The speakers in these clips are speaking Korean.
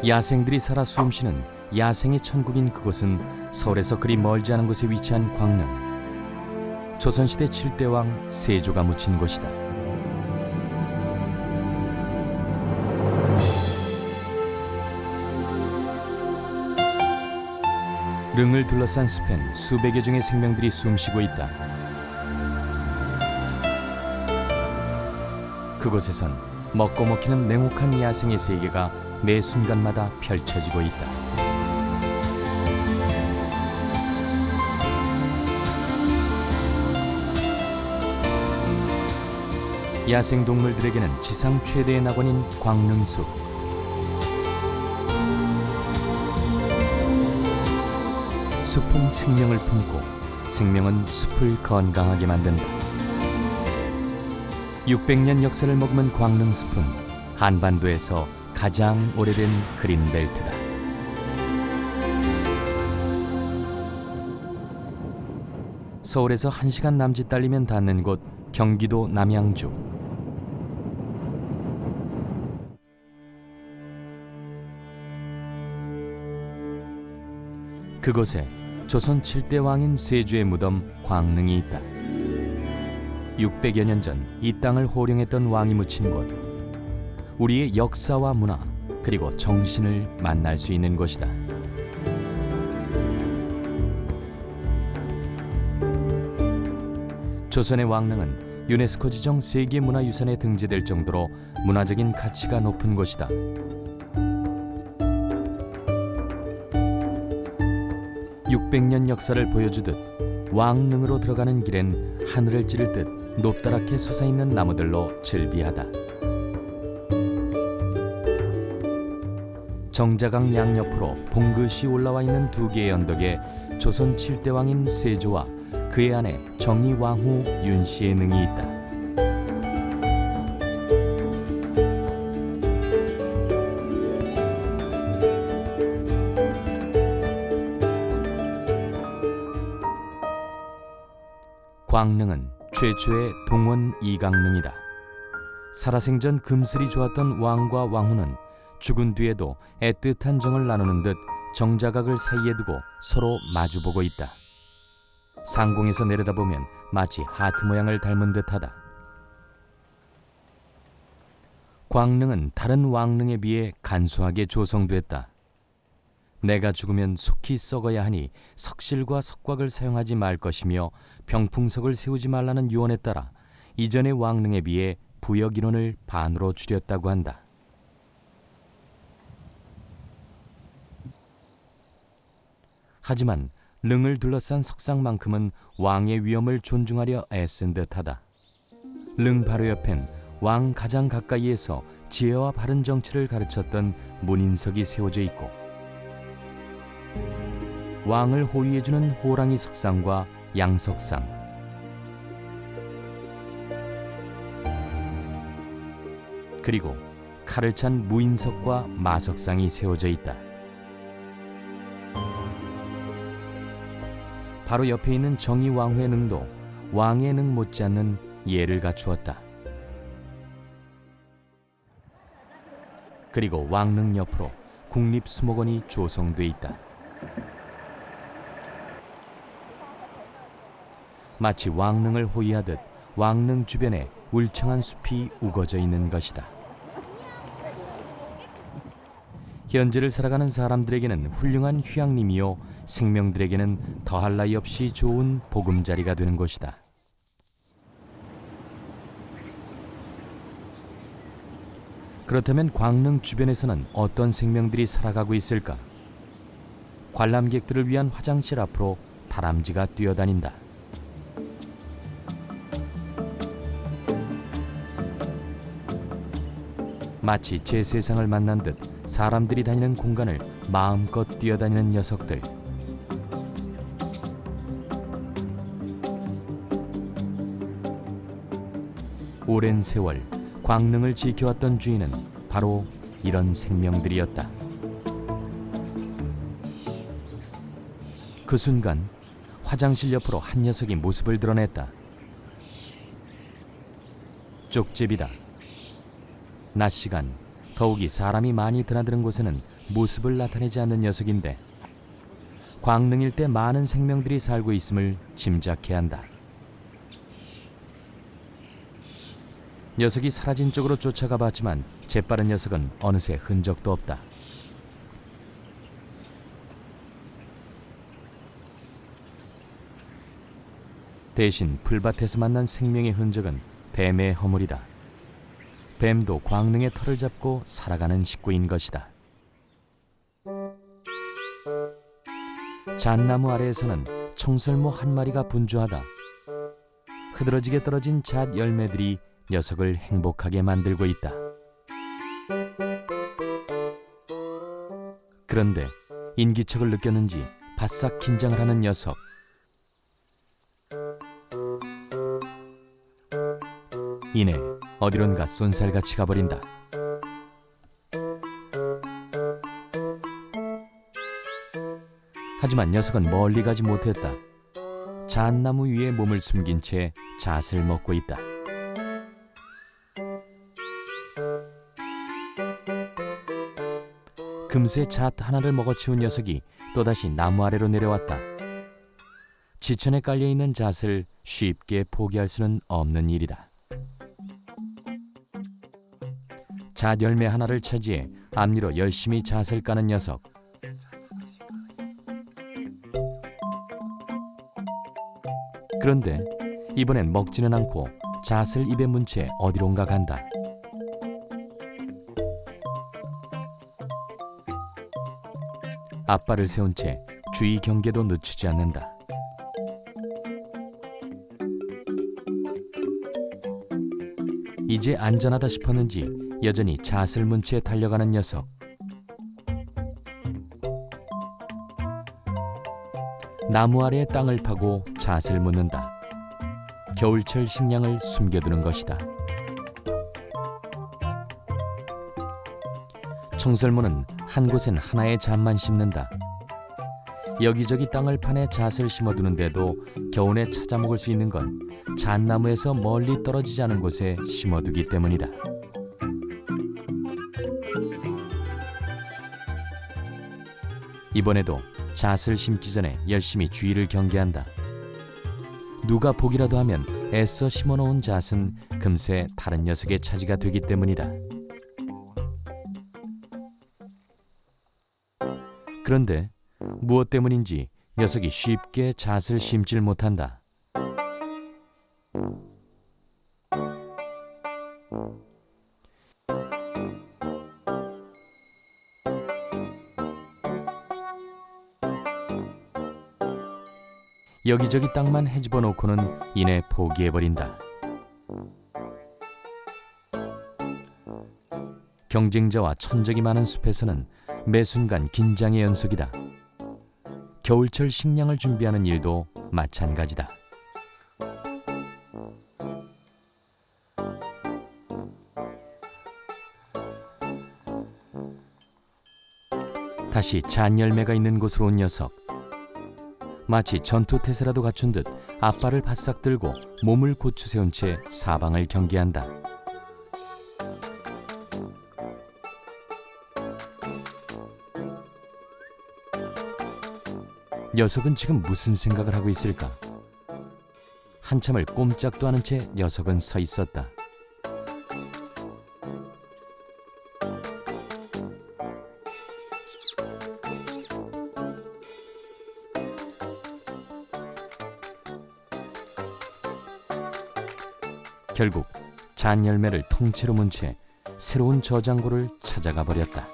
야생들이 살아 숨쉬는 야생의 천국인 그곳은 서울에서 그리 멀지 않은 곳에 위치한 광릉. 조선시대 7대 왕 세조가 묻힌 곳이다. 릉을 둘러싼 숲엔 수백여 종의 생명들이 숨쉬고 있다. 그곳에선 먹고 먹히는 냉혹한 야생의 세계가 매 순간마다 펼쳐지고 있다. 야생 동물들에게는 지상 최대의 낙원인 광릉숲. 숲은 생명을 품고 생명은 숲을 건강하게 만든다. 600년 역사를 머금은 광릉숲은 한반도에서 가장 오래된 그린벨트다. 서울에서 1시간 남짓 달리면 닿는 곳 경기도 남양주. 그곳에 조선 7대 왕인 세조의 무덤 광릉이 있다. 600여 년 전 이 땅을 호령했던 왕이 묻힌 곳. 우리의 역사와 문화 그리고 정신을 만날 수 있는 곳이다. 조선의 왕릉은 유네스코 지정 세계문화유산에 등재될 정도로 문화적인 가치가 높은 곳이다. (600년) 역사를 보여주듯 왕릉으로 들어가는 길엔 하늘을 찌를 듯 높다랗게 솟아있는 나무들로 즐비하다. 정자강 양옆으로 봉긋이 올라와 있는 두 개의 언덕에 조선 7대 왕인 세조와 그의 아내 정의왕후 윤씨의 능이 있다. 광릉은 최초의 동원 이강릉이다. 살아생전 금슬이 좋았던 왕과 왕후는 죽은 뒤에도 애틋한 정을 나누는 듯 정자각을 사이에 두고 서로 마주보고 있다. 상공에서 내려다보면 마치 하트 모양을 닮은 듯하다. 광릉은 다른 왕릉에 비해 간소하게 조성됐다. 내가 죽으면 속히 썩어야 하니 석실과 석곽을 사용하지 말 것이며 병풍석을 세우지 말라는 유언에 따라 이전의 왕릉에 비해 부역 인원을 반으로 줄였다고 한다. 하지만 릉을 둘러싼 석상만큼은 왕의 위엄을 존중하려 애쓴 듯하다. 릉 바로 옆엔 왕 가장 가까이에서 지혜와 바른 정치를 가르쳤던 문인석이 세워져 있고 왕을 호위해주는 호랑이 석상과 양석상, 그리고 칼을 찬 무인석과 마석상이 세워져 있다. 바로 옆에 있는 정의왕후의 능도 왕의 능 못지않는 예를 갖추었다. 그리고 왕릉 옆으로 국립수목원이 조성돼 있다. 마치 왕릉을 호위하듯 왕릉 주변에 울창한 숲이 우거져 있는 것이다. 현재를 살아가는 사람들에게는 훌륭한 휴양림이요 생명들에게는 더할 나위 없이 좋은 보금자리가 되는 곳이다. 그렇다면 광릉 주변에서는 어떤 생명들이 살아가고 있을까? 관람객들을 위한 화장실 앞으로 다람쥐가 뛰어다닌다. 마치 제 세상을 만난 듯 사람들이 다니는 공간을 마음껏 뛰어다니는 녀석들. 오랜 세월 광릉을 지켜왔던 주인은 바로 이런 생명들이었다. 그 순간 화장실 옆으로 한 녀석이 모습을 드러냈다. 쪽제비다. 낮 시간 더욱이 사람이 많이 드나드는 곳에는 모습을 나타내지 않는 녀석인데 광릉 일대 많은 생명들이 살고 있음을 짐작해야 한다. 녀석이 사라진 쪽으로 쫓아가 봤지만 재빠른 녀석은 어느새 흔적도 없다. 대신 풀밭에서 만난 생명의 흔적은 뱀의 허물이다. 뱀도 광릉의 털을 잡고 살아가는 식구인 것이다. 잣나무 아래에서는 청설모 한 마리가 분주하다. 흐드러지게 떨어진 잣 열매들이 녀석을 행복하게 만들고 있다. 그런데 인기척을 느꼈는지 바싹 긴장을 하는 녀석. 이내 어디론가 쏜살같이 가버린다. 하지만 녀석은 멀리 가지 못했다. 잣나무 위에 몸을 숨긴 채 잣을 먹고 있다. 금세 잣 하나를 먹어치운 녀석이 또다시 나무 아래로 내려왔다. 지천에 깔려있는 잣을 쉽게 포기할 수는 없는 일이다. 잣 열매 하나를 차지해 앞니로 열심히 잣을 까는 녀석. 그런데 이번엔 먹지는 않고 잣을 입에 문 채 어디론가 간다. 앞발을 세운 채 주의 경계도 늦추지 않는다. 이제 안전하다 싶었는지 여전히 잣을 문 채 달려가는 녀석. 나무 아래의 땅을 파고 잣을 묻는다. 겨울철 식량을 숨겨두는 것이다. 청설모는 한 곳엔 하나의 잣만 심는다. 여기저기 땅을 파내 잣을 심어두는데도 겨우내 찾아 먹을 수 있는 건 잣나무에서 멀리 떨어지지 않은 곳에 심어두기 때문이다. 이번에도 잣을 심기 전에 열심히 주위를 경계한다. 누가 보기라도 하면 애써 심어놓은 잣은 금세 다른 녀석의 차지가 되기 때문이다. 그런데 무엇 때문인지 녀석이 쉽게 잣을 심질 못한다. 여기저기 땅만 헤집어 놓고는 이내 포기해버린다. 경쟁자와 천적이 많은 숲에서는 매 순간 긴장의 연속이다. 겨울철 식량을 준비하는 일도 마찬가지다. 다시 잣 열매가 있는 곳으로 온 녀석. 마치 전투태세라도 갖춘 듯 앞발을 바싹 들고 몸을 고추 세운 채 사방을 경계한다. 녀석은 지금 무슨 생각을 하고 있을까? 한참을 꼼짝도 않은 채 녀석은 서 있었다. 결국 잣 열매를 통째로 문 채 새로운 저장고를 찾아가 버렸다.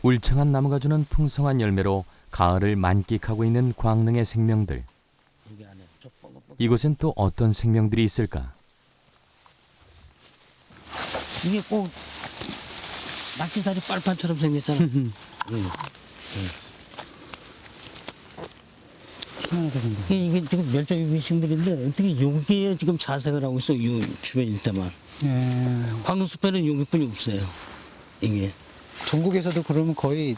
울창한 나무가 주는 풍성한 열매로 가을을 만끽하고 있는 광릉의 생명들. 이곳엔 또 어떤 생명들이 있을까? 이게 꼭 낙지다리 빨판처럼 생겼잖아. 이게 지금 멸종 위기식물인데 어떻게 여기에 지금 자생을 하고 있어? 이 주변 일대만. 광릉숲에는 여기뿐이 없어요. 이게. 전국에서도 그러면 거의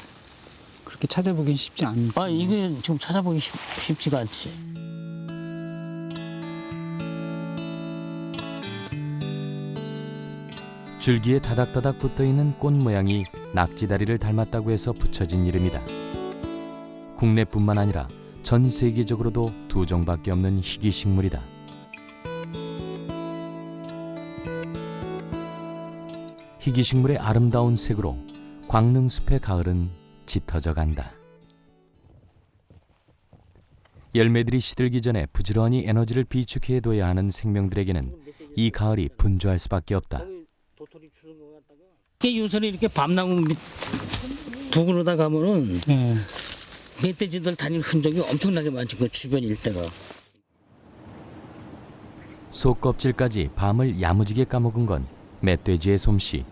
그렇게 찾아보긴 쉽지 않지. 이게 지금 찾아보기 쉽지가 않지. 줄기에 다닥다닥 붙어있는 꽃 모양이 낙지다리를 닮았다고 해서 붙여진 이름이다. 국내뿐만 아니라 전 세계적으로도 두 종밖에 없는 희귀식물이다. 희귀식물의 아름다운 색으로 광릉숲의 가을은 짙어져 간다. 열매들이 시들기 전에 부지런히 에너지를 비축해둬야 하는 생명들에게는 이 가을이 분주할 수밖에 없다. 요새는 이렇게 밤나무 밑 부근으로다 가면은 네. 멧돼지들 다니는 흔적이 엄청나게 많지, 그 주변 일대가. 속 껍질까지 밤을 야무지게 까먹은 건 멧돼지의 솜씨.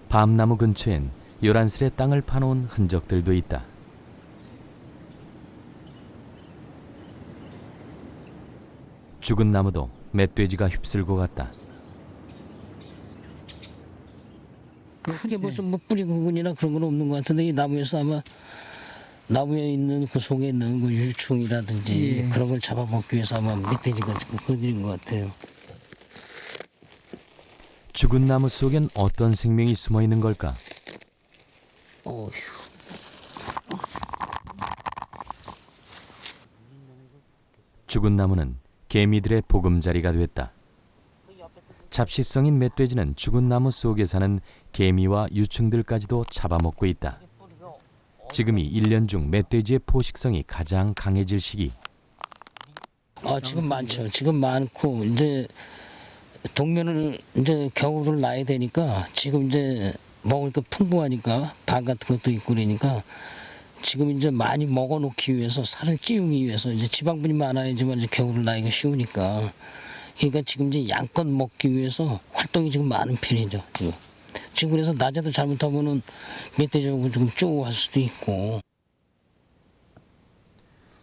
밤나무 근처엔 요란스레 땅을 파놓은 흔적들도 있다. 죽은 나무도 멧돼지가 휩쓸고 갔다. 크게 무슨 뭐 뿌리 구근이나 그런 건 없는 것 같은데, 이 나무에서 아마 나무에 있는 그 속에 있는 그 유충이라든지 그런 걸 잡아먹기 위해서 아마 멧돼지가 건드린 것 같아요. 죽은 나무 속엔 어떤 생명이 숨어 있는 걸까? 어휴. 죽은 나무는 개미들의 보금자리가 됐다. 잡식성인 멧돼지는 죽은 나무 속에 사는 개미와 유충들까지도 잡아먹고 있다. 지금이 1년 중 멧돼지의 포식성이 가장 강해질 시기. 지금 많죠. 지금 많고, 이제 동면은 이제 겨울을 나야 되니까 지금 이제 먹을 거 풍부하니까 밥 같은 것도 있고 그러니까 지금 이제 많이 먹어놓기 위해서, 살을 찌우기 위해서, 이제 지방분이 많아야지만 이제 겨울을 나기가 쉬우니까, 그러니까 지금 이제 양껏 먹기 위해서 활동이 지금 많은 편이죠. 지금 그래서 낮에도 잘못하면은 멧돼지하고 좀 쪼할 수도 있고.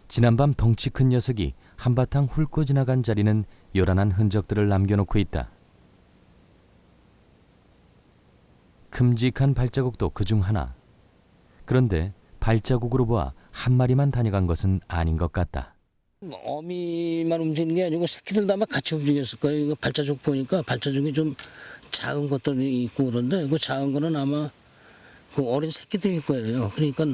지난밤 덩치 큰 녀석이 한바탕 훑고 지나간 자리는 요란한 흔적들을 남겨놓고 있다. 큼직한 발자국도 그중 하나. 그런데 발자국으로 보아 한 마리만 다녀간 것은 아닌 것 같다. 어미만 움직이는 게 아니고 새끼들도 아마 같이 움직였을 거예요. 이거 발자국 보니까 발자국이 좀 작은 것들이 있고 그런데 그 작은 거는 아마 그 어린 새끼들일 거예요. 그러니까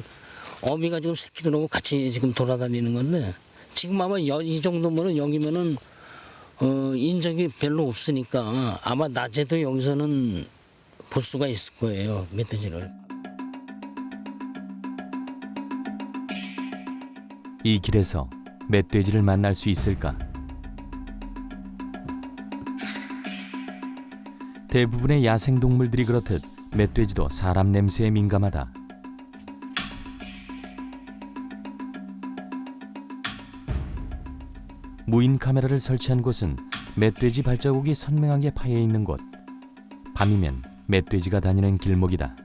어미가 지금 새끼들하고 같이 지금 돌아다니는 건데, 지금 아마 이 정도면은 여기면은 인적이 별로 없으니까 아마 낮에도 여기서는 볼 수가 있을 거예요, 멧돼지를. 이 길에서 멧돼지를 만날 수 있을까? 대부분의 야생동물들이 그렇듯 멧돼지도 사람 냄새에 민감하다. 무인 카메라를 설치한 곳은 멧돼지 발자국이 선명하게 파여 있는 곳. 밤이면 멧돼지가 다니는 길목이다.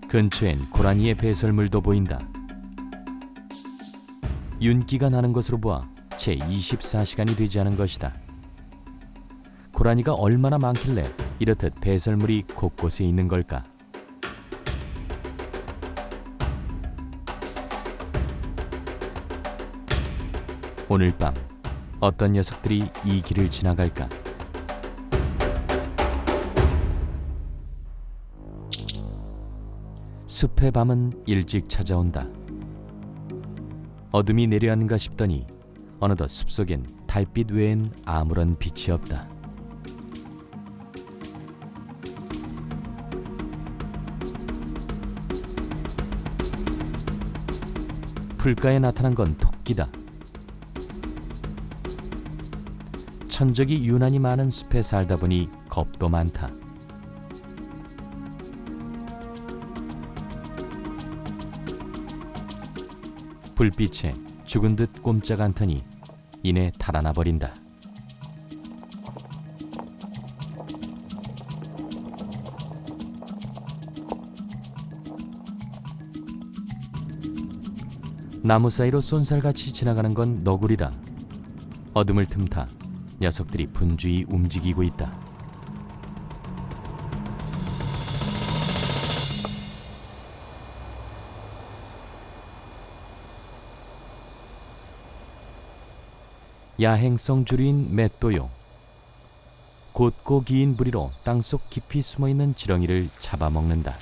근처엔 고라니의 배설물도 보인다. 윤기가 나는 것으로 보아 채 24시간이 되지 않은 것이다. 고라니가 얼마나 많길래 이렇듯 배설물이 곳곳에 있는 걸까? 오늘 밤 어떤 녀석들이 이 길을 지나갈까? 숲의 밤은 일찍 찾아온다. 어둠이 내려앉는가 싶더니 어느덧 숲속엔 달빛 외엔 아무런 빛이 없다. 풀가에 나타난 건 토끼다. 천적이 유난히 많은 숲에 살다 보니 겁도 많다. 불빛에 죽은 듯 꼼짝 않더니 이내 달아나 버린다. 나무 사이로 쏜살같이 지나가는 건 너구리다. 어둠을 틈타 녀석들이 분주히 움직이고 있다. 야행성 주류인 맷도요. 곧고 긴 부리로 땅속 깊이 숨어있는 지렁이를 잡아먹는다.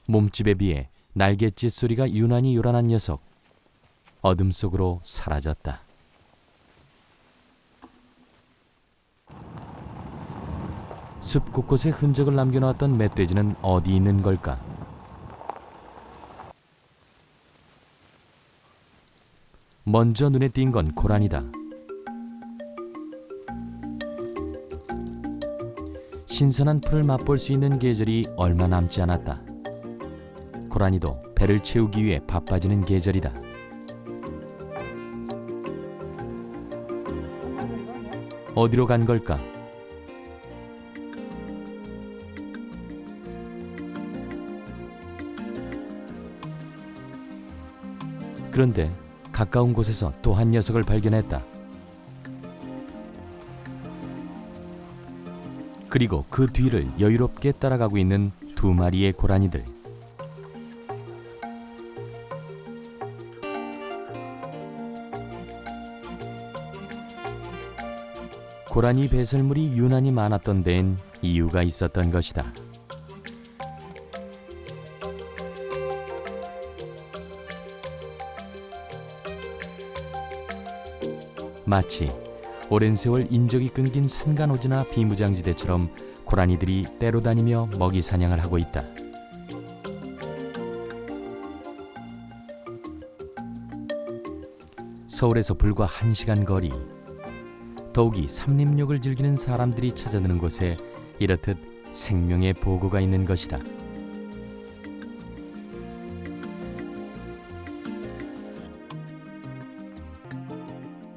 몸집에 비해 날갯짓 소리가 유난히 요란한 녀석. 어둠 속으로 사라졌다. 숲 곳곳에 흔적을 남겨놓았던 멧돼지는 어디 있는 걸까? 먼저 눈에 띈 건 고라니다. 신선한 풀을 맛볼 수 있는 계절이 얼마 남지 않았다. 고라니도 배를 채우기 위해 바빠지는 계절이다. 어디로 간 걸까? 그런데 가까운 곳에서 또 한 녀석을 발견했다. 그리고 그 뒤를 여유롭게 따라가고 있는 두 마리의 고라니들. 고라니 배설물이 유난히 많았던 데엔 이유가 있었던 것이다. 마치 오랜 세월 인적이 끊긴 산간오지나 비무장지대처럼 고라니들이 떼로 다니며 먹이 사냥을 하고 있다. 서울에서 불과 1시간 거리, 더욱이 삼림욕을 즐기는 사람들이 찾아드는 곳에 이렇듯 생명의 보고가 있는 것이다.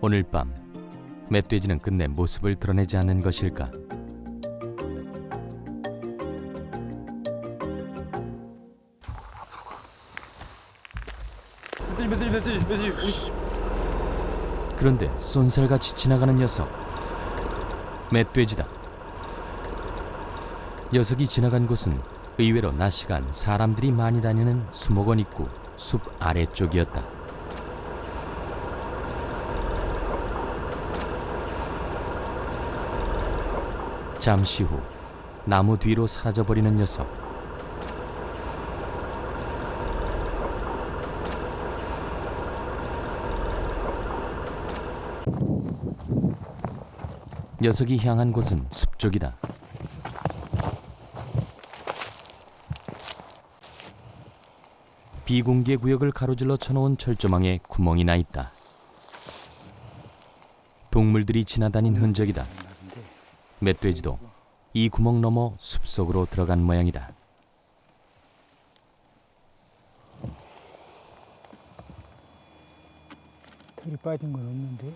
오늘 밤 멧돼지는 끝내 모습을 드러내지 않는 것일까? 그런데 쏜살같이 지나가는 녀석, 멧돼지다. 녀석이 지나간 곳은 의외로 낮 시간 사람들이 많이 다니는 수목원 입구 숲 아래쪽이었다. 잠시 후 나무 뒤로 사라져버리는 녀석. 녀석이 향한 곳은 숲 쪽이다. 비공개 구역을 가로질러 쳐놓은 철조망에 구멍이 나 있다. 동물들이 지나다닌 흔적이다. 멧돼지도 이 구멍 너머 숲속으로 들어간 모양이다. 털이 빠진 건 없는데.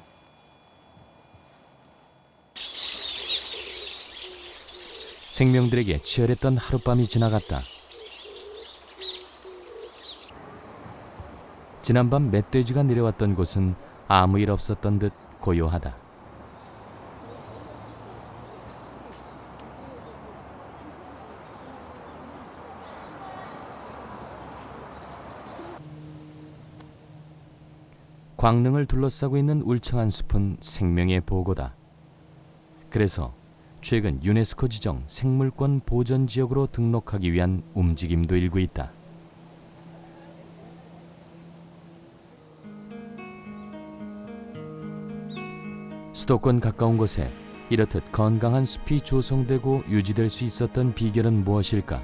생명들에게 치열했던 하룻밤이 지나갔다. 지난밤 멧돼지가 내려왔던 곳은 아무 일 없었던 듯 고요하다. 광릉을 둘러싸고 있는 울창한 숲은 생명의 보고다. 그래서 최근 유네스코 지정 생물권 보전 지역으로 등록하기 위한 움직임도 일고 있다. 수도권 가까운 곳에 이렇듯 건강한 숲이 조성되고 유지될 수 있었던 비결은 무엇일까?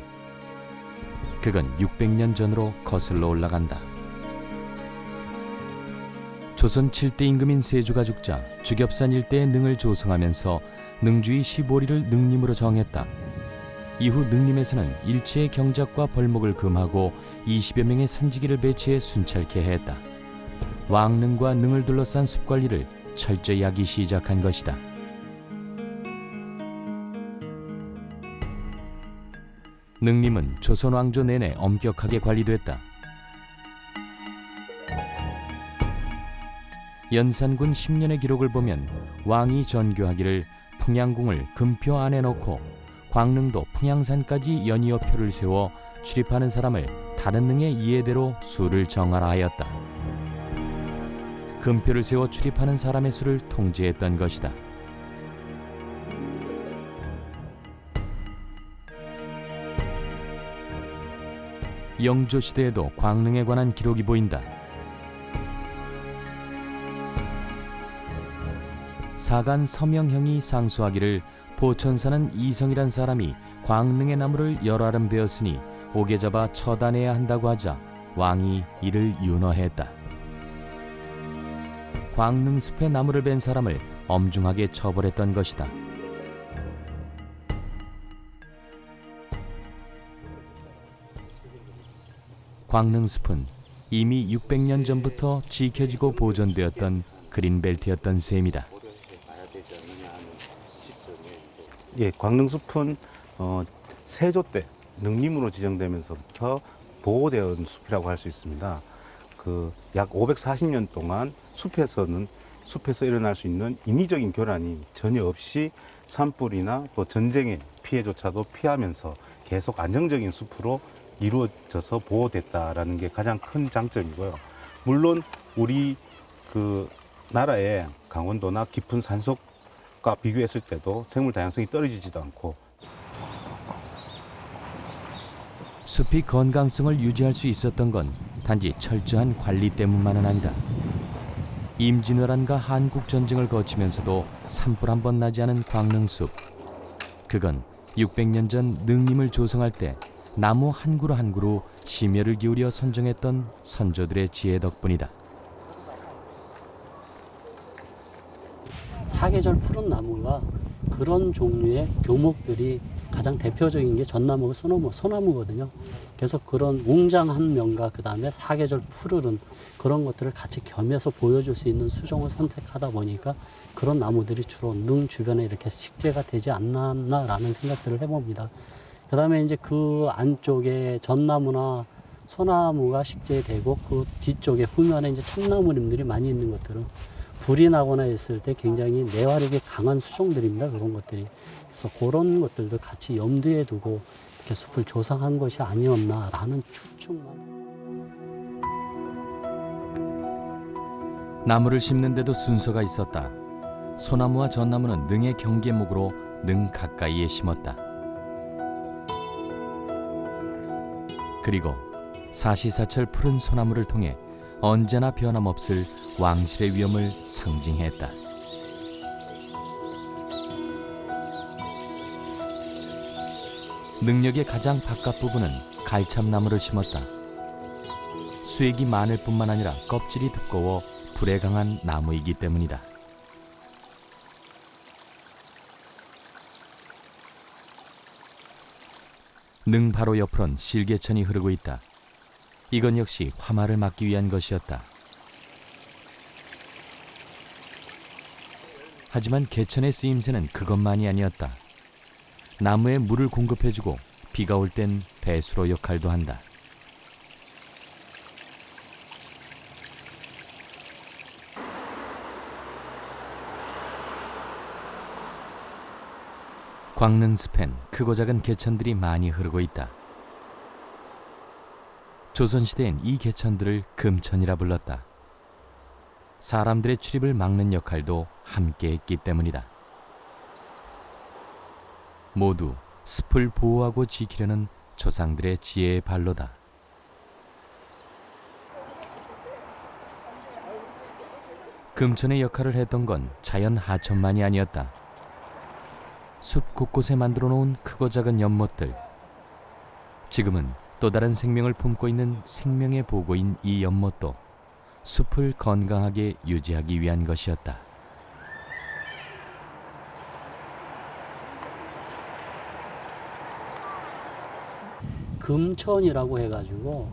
그건 600년 전으로 거슬러 올라간다. 조선 7대 임금인 세조가 죽자 주겹산 일대에 능을 조성하면서 능주의 15리를 능림으로 정했다. 이후 능림에서는 일체의 경작과 벌목을 금하고 20여 명의 산지기를 배치해 순찰케 했다. 왕릉과 능을 둘러싼 숲관리를 철저히 하기 시작한 것이다. 능림은 조선 왕조 내내 엄격하게 관리됐다. 연산군 10년의 기록을 보면 왕이 전교하기를 풍양궁을 금표 안에 넣고 광릉도 풍양산까지 연이어 표를 세워 출입하는 사람을 다른 능의 이해대로 수를 정하라 하였다. 금표를 세워 출입하는 사람의 수를 통제했던 것이다. 영조 시대에도 광릉에 관한 기록이 보인다. 사간 서명형이 상소하기를 보천사는 이성이란 사람이 광릉의 나무를 여러 알은 베었으니 옥에 잡아 처단해야 한다고 하자 왕이 이를 윤허했다. 광릉숲에 나무를 벤 사람을 엄중하게 처벌했던 것이다. 광릉숲은 이미 600년 전부터 지켜지고 보존되었던 그린벨트였던 셈이다. 예, 광릉숲은 세조 때 능림으로 지정되면서부터 보호되어 온 숲이라고 할 수 있습니다. 약 540년 동안 숲에서 일어날 수 있는 인위적인 교란이 전혀 없이 산불이나 또 전쟁의 피해조차도 피하면서 계속 안정적인 숲으로 이루어져서 보호됐다라는 게 가장 큰 장점이고요. 물론 우리 나라의 강원도나 깊은 산속과 비교했을 때도 생물 다양성이 떨어지지도 않고 숲이 건강성을 유지할 수 있었던 건 단지 철저한 관리 때문만은 아니다. 임진왜란과 한국전쟁을 거치면서도 산불 한 번 나지 않은 광릉숲. 그건 600년 전 능림을 조성할 때 나무 한 그루 한 그루 심혈을 기울여 선정했던 선조들의 지혜 덕분이다. 사계절 푸른 나무가 그런 종류의 교목들이 가장 대표적인 게 전나무가 소나무거든요. 그래서 그런 웅장한 면과 그 다음에 사계절 푸르른 그런 것들을 같이 겸해서 보여줄 수 있는 수종을 선택하다 보니까 그런 나무들이 주로 능 주변에 이렇게 식재가 되지 않았나라는 생각들을 해봅니다. 그 다음에 이제 그 안쪽에 전나무나 소나무가 식재되고 그 뒤쪽에 후면에 이제 참나무림들이 많이 있는 것들은 불이 나거나 했을 때 굉장히 내화력이 강한 수종들입니다. 그런 것들이. 그래서 그런 것들도 같이 염두에 두고 이렇게 숲을 조성한 것이 아니었나라는 추측만. 나무를 심는데도 순서가 있었다. 소나무와 전나무는 능의 경계목으로 능 가까이에 심었다. 그리고 사시사철 푸른 소나무를 통해 언제나 변함없을 왕실의 위엄을 상징했다. 능력의 가장 바깥 부분은 갈참나무를 심었다. 수액이 많을 뿐만 아니라 껍질이 두꺼워 불에 강한 나무이기 때문이다. 능 바로 옆으론 실개천이 흐르고 있다. 이건 역시 화마를 막기 위한 것이었다. 하지만 개천의 쓰임새는 그것만이 아니었다. 나무에 물을 공급해주고 비가 올 땐 배수로 역할도 한다. 광릉숲엔 크고 작은 개천들이 많이 흐르고 있다. 조선시대엔 이 개천들을 금천이라 불렀다. 사람들의 출입을 막는 역할도 함께 했기 때문이다. 모두 숲을 보호하고 지키려는 조상들의 지혜의 발로다. 금천의 역할을 했던 건 자연 하천만이 아니었다. 숲 곳곳에 만들어 놓은 크고 작은 연못들. 지금은 또 다른 생명을 품고 있는 생명의 보고인 이 연못도 숲을 건강하게 유지하기 위한 것이었다. 금천이라고 해가지고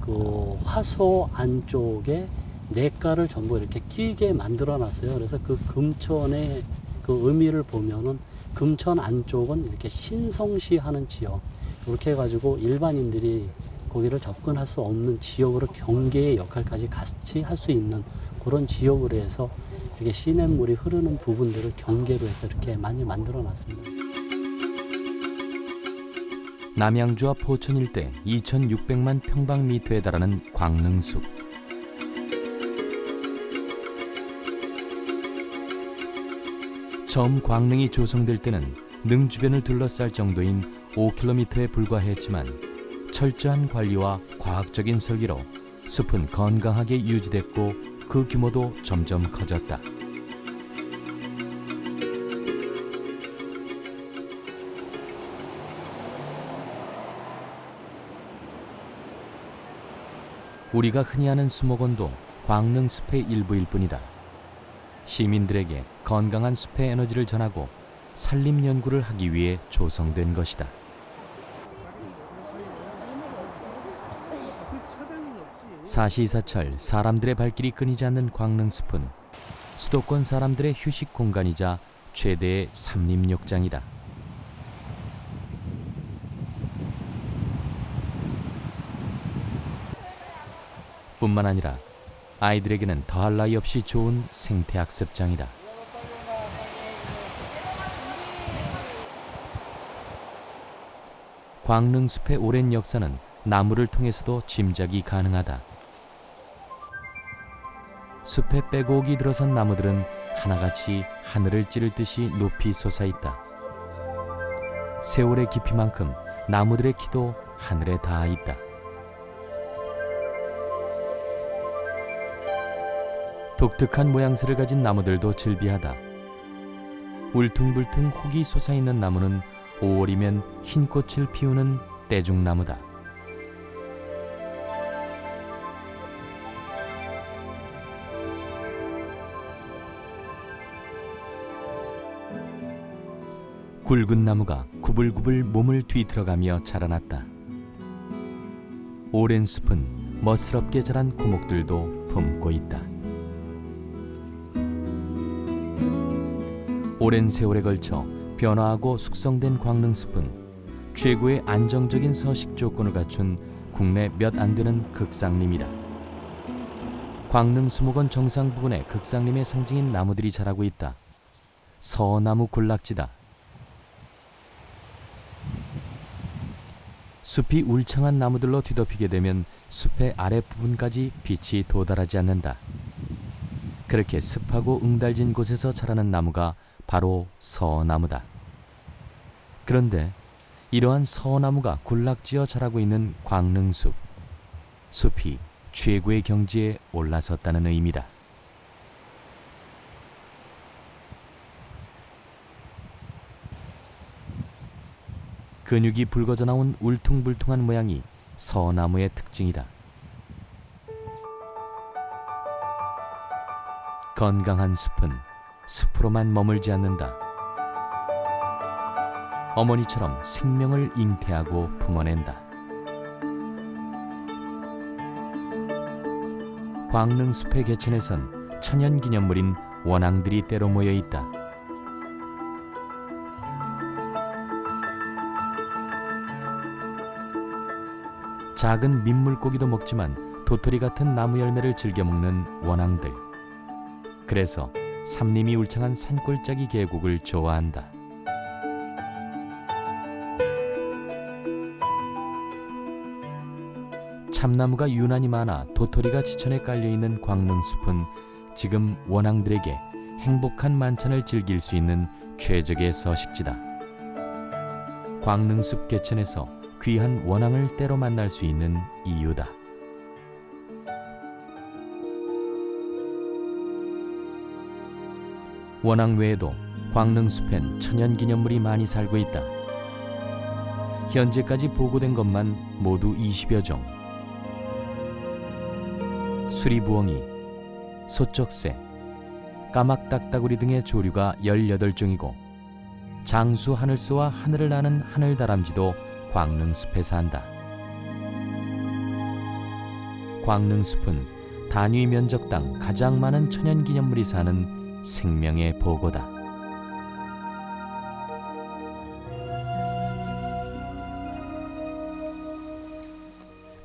그 화소 안쪽에 냇가를 전부 이렇게 끼게 만들어 놨어요. 그래서 그 금천의 그 의미를 보면은 금천 안쪽은 이렇게 신성시하는 지역 이렇게 해가지고 일반인들이 거기를 접근할 수 없는 지역으로 경계의 역할까지 같이 할 수 있는 그런 지역으로 해서 이렇게 시냇물이 흐르는 부분들을 경계로 해서 이렇게 많이 만들어 놨습니다. 남양주와 포천 일대 2,600만 평방미터에 달하는 광릉숲. 처음 광릉이 조성될 때는 능 주변을 둘러쌀 정도인 5km에 불과했지만 철저한 관리와 과학적인 설계로 숲은 건강하게 유지됐고 그 규모도 점점 커졌다. 우리가 흔히 아는 수목원도 광릉숲의 일부일 뿐이다. 시민들에게 건강한 숲의 에너지를 전하고 산림 연구를 하기 위해 조성된 것이다. 사시사철 사람들의 발길이 끊이지 않는 광릉숲은 수도권 사람들의 휴식 공간이자 최대의 삼림욕장이다. 뿐만 아니라 아이들에게는 더할 나위 없이 좋은 생태학습장이다. 광릉숲의 오랜 역사는 나무를 통해서도 짐작이 가능하다. 숲에 빼곡이 들어선 나무들은 하나같이 하늘을 찌를 듯이 높이 솟아있다. 세월의 깊이만큼 나무들의 키도 하늘에 닿아 있다. 독특한 모양새를 가진 나무들도 즐비하다. 울퉁불퉁 혹이 솟아있는 나무는 5월이면 흰 꽃을 피우는 떼죽나무다. 굵은 나무가 구불구불 몸을 뒤틀어가며 자라났다. 오랜 숲은 멋스럽게 자란 고목들도 품고 있다. 오랜 세월에 걸쳐 변화하고 숙성된 광릉숲은 최고의 안정적인 서식 조건을 갖춘 국내 몇 안 되는 극상림이다. 광릉수목원 정상 부근에 극상림의 상징인 나무들이 자라고 있다. 서나무 군락지다. 숲이 울창한 나무들로 뒤덮이게 되면 숲의 아랫부분까지 빛이 도달하지 않는다. 그렇게 습하고 응달진 곳에서 자라는 나무가 바로 서나무다. 그런데 이러한 서나무가 군락지어 자라고 있는 광릉숲, 숲이 최고의 경지에 올라섰다는 의미다. 근육이 붉어져 나온 울퉁불퉁한 모양이 서나무의 특징이다. 건강한 숲은 숲으로만 머물지 않는다. 어머니처럼 생명을 잉태하고 품어낸다. 광릉숲의 개천에선 천연기념물인 원앙들이 때로 모여 있다. 작은 민물고기도 먹지만 도토리 같은 나무 열매를 즐겨 먹는 원앙들. 그래서 삼림이 울창한 산골짜기 계곡을 좋아한다. 참나무가 유난히 많아 도토리가 지천에 깔려있는 광릉숲은 지금 원앙들에게 행복한 만찬을 즐길 수 있는 최적의 서식지다. 광릉숲 개천에서 귀한 원앙을 때로 만날 수 있는 이유다. 원앙 외에도 광릉숲엔 천연기념물이 많이 살고 있다. 현재까지 보고된 것만 모두 20여 종. 수리부엉이, 소쩍새, 까막딱따구리 등의 조류가 18종이고 장수 하늘소와 하늘을 나는 하늘다람쥐도 광릉숲에 산다. 광릉숲은 단위 면적당 가장 많은 천연기념물이 사는 생명의 보고다.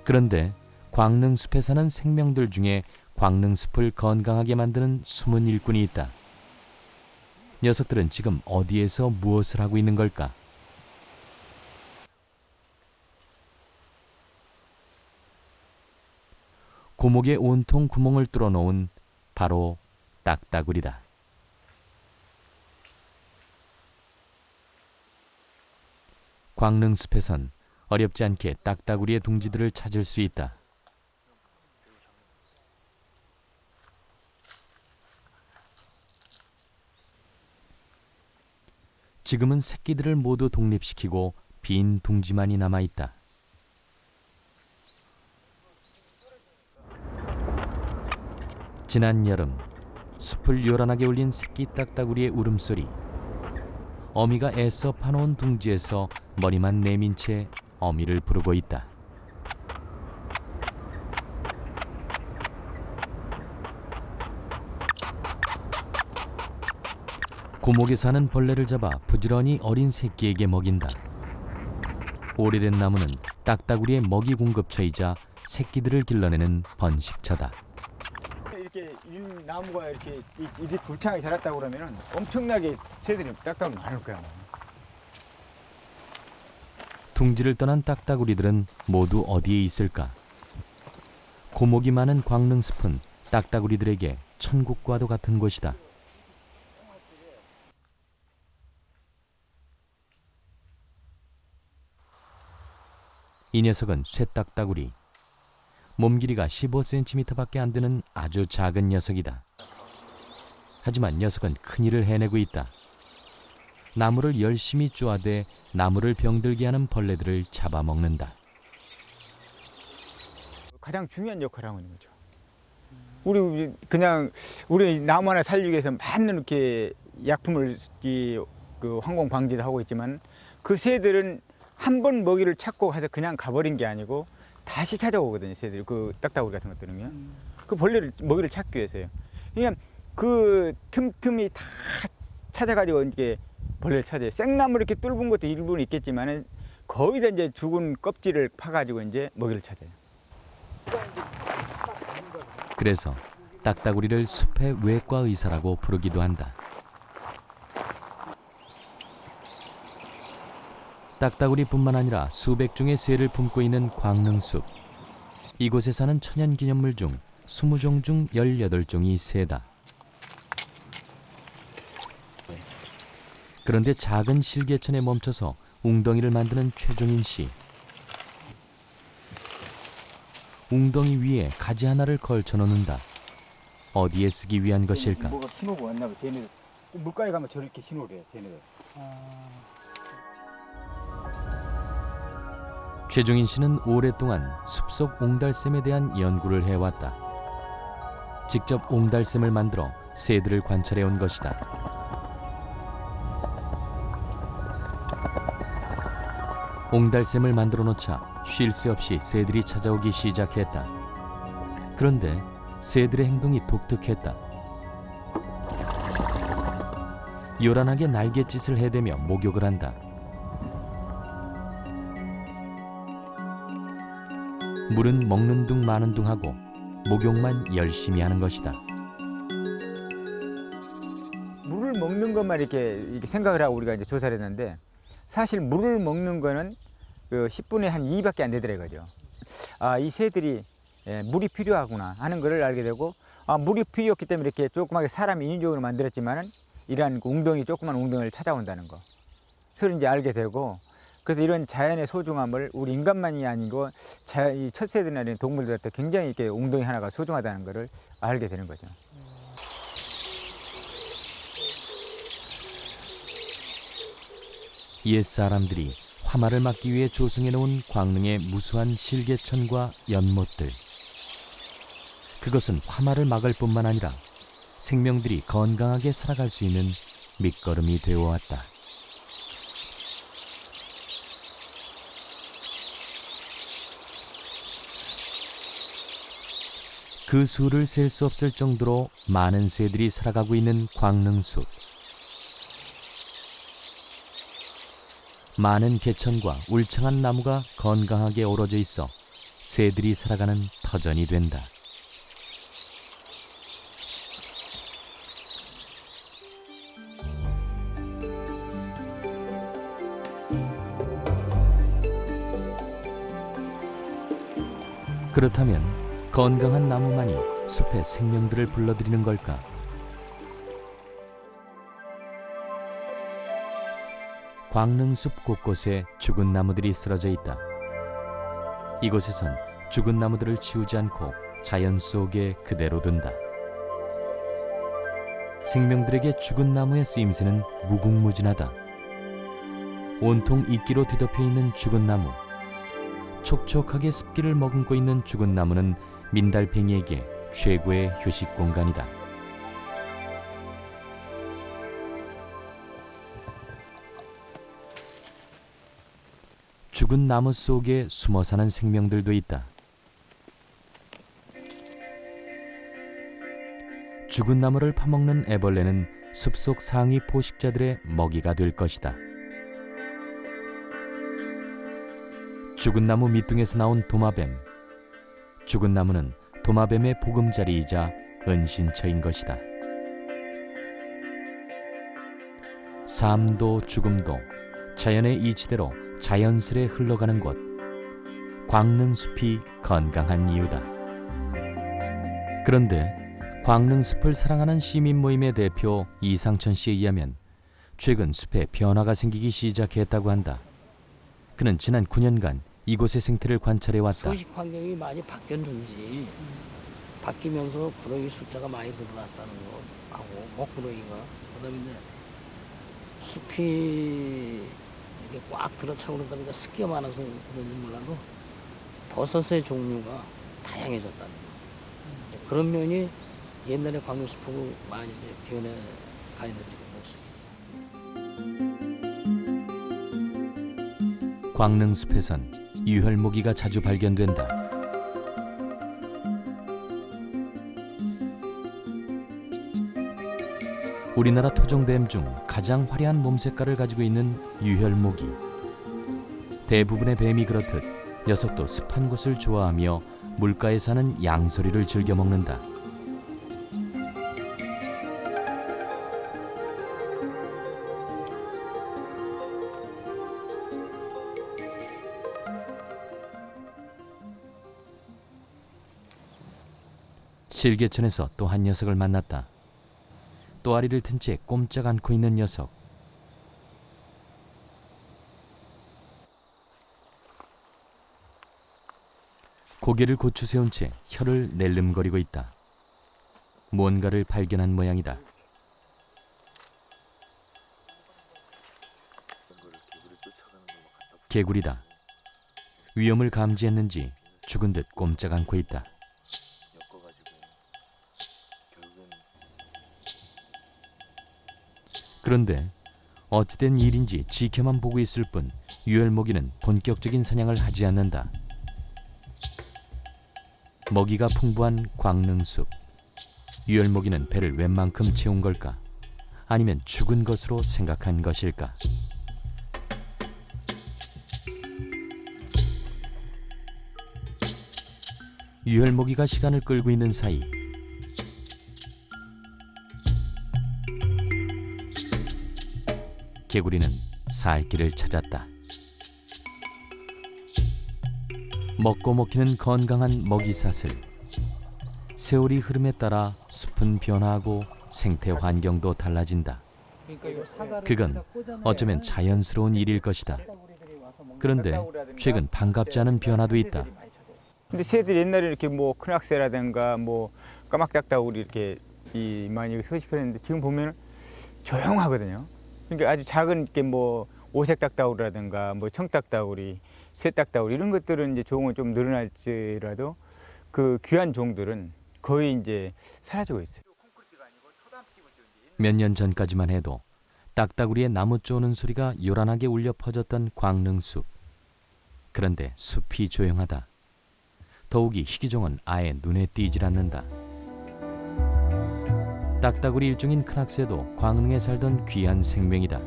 그런데 광릉숲에 사는 생명들 중에 광릉숲을 건강하게 만드는 숨은 일꾼이 있다. 녀석들은 지금 어디에서 무엇을 하고 있는 걸까? 고목에 온통 구멍을 뚫어 놓은 바로 딱따구리다. 광릉숲에선 어렵지 않게 딱따구리의 둥지들을 찾을 수 있다. 지금은 새끼들을 모두 독립시키고 빈 둥지만이 남아있다. 지난 여름, 숲을 요란하게 울린 새끼 딱따구리의 울음소리. 어미가 애써 파놓은 둥지에서 머리만 내민 채 어미를 부르고 있다. 고목에 사는 벌레를 잡아 부지런히 어린 새끼에게 먹인다. 오래된 나무는 딱따구리의 먹이 공급처이자 새끼들을 길러내는 번식처다. 이렇게 이 나무가 이렇게 불창이 자랐다고 그러면은 엄청나게 새들이 딱딱이 많을 거야. 둥지를 떠난 딱따구리들은 모두 어디에 있을까? 고목이 많은 광릉숲은 딱따구리들에게 천국과도 같은 곳이다. 이 녀석은 쇠딱따구리. 몸 길이가 15cm밖에 안 되는 아주 작은 녀석이다. 하지만 녀석은 큰일을 해내고 있다. 나무를 열심히 쪼아대 나무를 병들게 하는 벌레들을 잡아먹는다. 가장 중요한 역할을 하고 있는 거죠. 우리 나무 하나 살리기 위해서 많은 이렇게 약품을 그 황공 방지도 하고 있지만 그 새들은 한 번 먹이를 찾고 가서 그냥 가버린 게 아니고 다시 찾아오거든요. 새들이 그 딱따구리 같은 것들은요. 그 벌레를 먹이를 찾기 위해서요. 그러니까 그 틈틈이 다 찾아가지고 이렇게 벌레를 찾아요. 생나무 이렇게 뚫은 것도 일부는 있겠지만은 거의 다 이제 죽은 껍질을 파가지고 이제 먹이를 찾아요. 그래서 딱따구리를 숲의 외과 의사라고 부르기도 한다. 딱따구리뿐만 아니라 수백 종의 새를 품고 있는 광릉숲. 이곳에 사는 천연기념물 중 20종 중 18종이 새다. 그런데 작은 실개천에 멈춰서 웅덩이를 만드는 최종인 씨. 웅덩이 위에 가지 하나를 걸쳐 놓는다. 어디에 쓰기 위한 것일까? 뭐가 신호가 왔나 봐. 쟤네들 물가에 가면 저렇게 신호를 해. 쟤네들. 최종인 씨는 오랫동안 숲속 옹달샘에 대한 연구를 해왔다. 직접 옹달샘을 만들어 새들을 관찰해 온 것이다. 옹달샘을 만들어 놓자 쉴 새 없이 새들이 찾아오기 시작했다. 그런데 새들의 행동이 독특했다. 요란하게 날갯짓을 해대며 목욕을 한다. 물은 먹는 둥 마는 둥 하고 목욕만 열심히 하는 것이다. 물을 먹는 것만 이렇게 생각을 하고 우리가 이제 조사를 했는데 사실 물을 먹는 거는 그 10분에 한 2밖에 안 되더라 이거죠. 아, 이 새들이 물이 필요하구나 하는 것을 알게 되고 물이 필요했기 때문에 이렇게 조그맣게 사람이 인위적으로 만들었지만은 이러한 조그만 웅덩이를 찾아온다는 것을 이제 알게 되고 그래서 이런 자연의 소중함을 우리 인간만이 아니고 이 첫새들이나 이런 동물들한테 굉장히 이렇게 웅덩이 하나가 소중하다는 것을 알게 되는 거죠. 옛 사람들이 화마를 막기 위해 조성해 놓은 광릉의 무수한 실개천과 연못들. 그것은 화마를 막을 뿐만 아니라 생명들이 건강하게 살아갈 수 있는 밑거름이 되어 왔다. 그 수를 셀 수 없을 정도로 많은 새들이 살아가고 있는 광릉숲. 많은 개천과 울창한 나무가 건강하게 어우러져 있어 새들이 살아가는 터전이 된다. 그렇다면 건강한 나무만이 숲의 생명들을 불러들이는 걸까? 광릉숲 곳곳에 죽은 나무들이 쓰러져 있다. 이곳에선 죽은 나무들을 치우지 않고 자연 속에 그대로 둔다. 생명들에게 죽은 나무의 쓰임새는 무궁무진하다. 온통 이끼로 뒤덮여 있는 죽은 나무. 촉촉하게 습기를 머금고 있는 죽은 나무는 민달팽이에게 최고의 휴식 공간이다. 죽은 나무 속에 숨어 사는 생명들도 있다. 죽은 나무를 파먹는 애벌레는 숲속 상위 포식자들의 먹이가 될 것이다. 죽은 나무 밑둥에서 나온 도마뱀. 죽은 나무는 도마뱀의 보금자리이자 은신처인 것이다. 삶도 죽음도 자연의 이치대로 자연스레 흘러가는 곳. 광릉숲이 건강한 이유다. 그런데 광릉숲을 사랑하는 시민 모임의 대표 이상천 씨에 의하면 최근 숲에 변화가 생기기 시작했다고 한다. 그는 지난 9년간 이곳의 생태를 관찰해왔다. 소식 환경이 많이 바뀌었는지 바뀌면서 구렁이 숫자가 많이 늘어났다는 거하고 먹구렁이가 그다음에 이제 숲이 이렇게 꽉 들어차고 그러다 보니까 습기가 많아서 그런지 몰라도 버섯의 종류가 다양해졌다는 거. 그런 면이 옛날에 광릉숲하고 많이 이제 변해가 있는지 모습. 광릉숲에선 유혈모기가 자주 발견된다. 우리나라 토종뱀 중 가장 화려한 몸 색깔을 가지고 있는 유혈모기. 대부분의 뱀이 그렇듯 녀석도 습한 곳을 좋아하며 물가에 사는 양소리를 즐겨 먹는다. 실개천에서 또 한 녀석을 만났다. 또아리를 튼 채 꼼짝 않고 있는 녀석. 고개를 고추 세운 채 혀를 낼름거리고 있다. 무언가를 발견한 모양이다. 개구리다. 위험을 감지했는지 죽은 듯 꼼짝 않고 있다. 그런데 어찌된 일인지 지켜만 보고 있을 뿐 유혈모기는 본격적인 사냥을 하지 않는다. 먹이가 풍부한 광릉숲. 유혈모기는 배를 웬만큼 채운 걸까? 아니면 죽은 것으로 생각한 것일까? 유혈모기가 시간을 끌고 있는 사이 개구리는 살 길을 찾았다. 먹고 먹히는 건강한 먹이사슬. 세월이 흐름에 따라 숲은 변화하고 생태 환경도 달라진다. 그건 어쩌면 자연스러운 일일 것이다. 그런데 최근 반갑지 않은 변화도 있다. 근데 새들이 옛날에 이렇게 뭐 큰악새라든가 뭐 까막딱따구리 이렇게 많이 서식했는데 지금 보면 조용하거든요. 그러니까 아주 작은 게 뭐 오색딱따구리라든가 뭐 청딱따구리, 쇠딱따구리 이런 것들은 이제 종은 좀 늘어날지라도 그 귀한 종들은 거의 이제 사라지고 있어요. 몇 년 전까지만 해도 딱따구리의 나무 쪼는 소리가 요란하게 울려 퍼졌던 광릉숲. 그런데 숲이 조용하다. 더욱이 희귀종은 아예 눈에 띄질 않는다. 딱따구리 일종인 큰악새도 광릉에 살던 귀한 생명이다.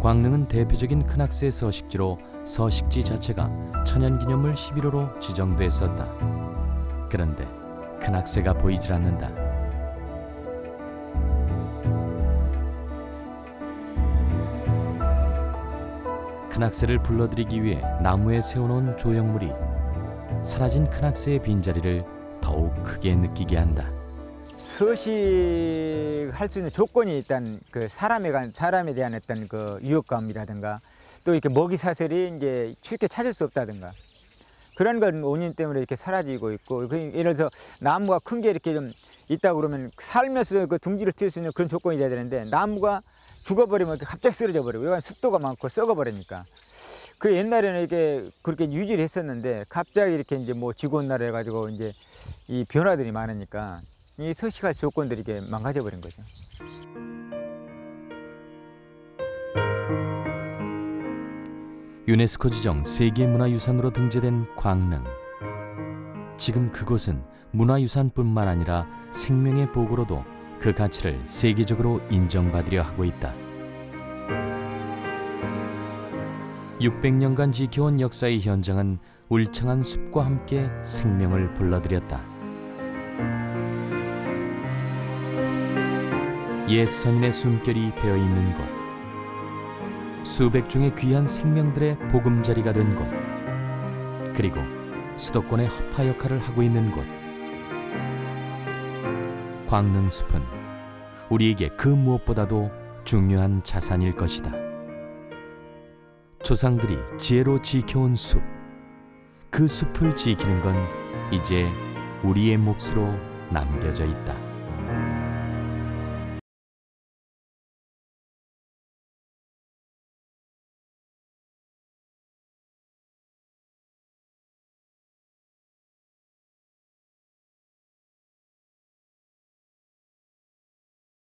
광릉은 대표적인 큰악새 서식지로 서식지 자체가 천연기념물 11호로 지정됐었다. 그런데 큰 학새가 보이질 않는다. 큰 학새를 불러들이기 위해 나무에 세워놓은 조형물이 사라진 큰 학새의 빈자리를 더욱 크게 느끼게 한다. 서식할 수 있는 조건이 일단 그 사람에 대한 어떤 그 위협감이라든가 또 이렇게 먹이 사슬이 이제 쉽게 찾을 수 없다든가 그런 건 원인 때문에 이렇게 사라지고 있고 예를 들어서 나무가 큰 게 이렇게 좀 있다 그러면 살면서 그 둥지를 틔울 수 있는 그런 조건이 돼야 되는데 나무가 죽어버리면 갑자기 쓰러져 버리고 이건 습도가 많고 썩어버리니까 그 옛날에는 이렇게 그렇게 유지를 했었는데 갑자기 이렇게 이제 뭐 지구온난화 해가지고 이제 이 변화들이 많으니까 이 서식할 조건들이 이게 망가져 버린 거죠. 유네스코 지정 세계문화유산으로 등재된 광릉. 지금 그곳은 문화유산뿐만 아니라 생명의 보고로도 그 가치를 세계적으로 인정받으려 하고 있다. 600년간 지켜온 역사의 현장은 울창한 숲과 함께 생명을 불러들였다. 옛 선인의 숨결이 배어있는 곳, 수백 종의 귀한 생명들의 보금자리가 된 곳, 그리고 수도권의 허파 역할을 하고 있는 곳. 광릉숲은 우리에게 그 무엇보다도 중요한 자산일 것이다. 조상들이 지혜로 지켜온 숲, 그 숲을 지키는 건 이제 우리의 몫으로 남겨져 있다.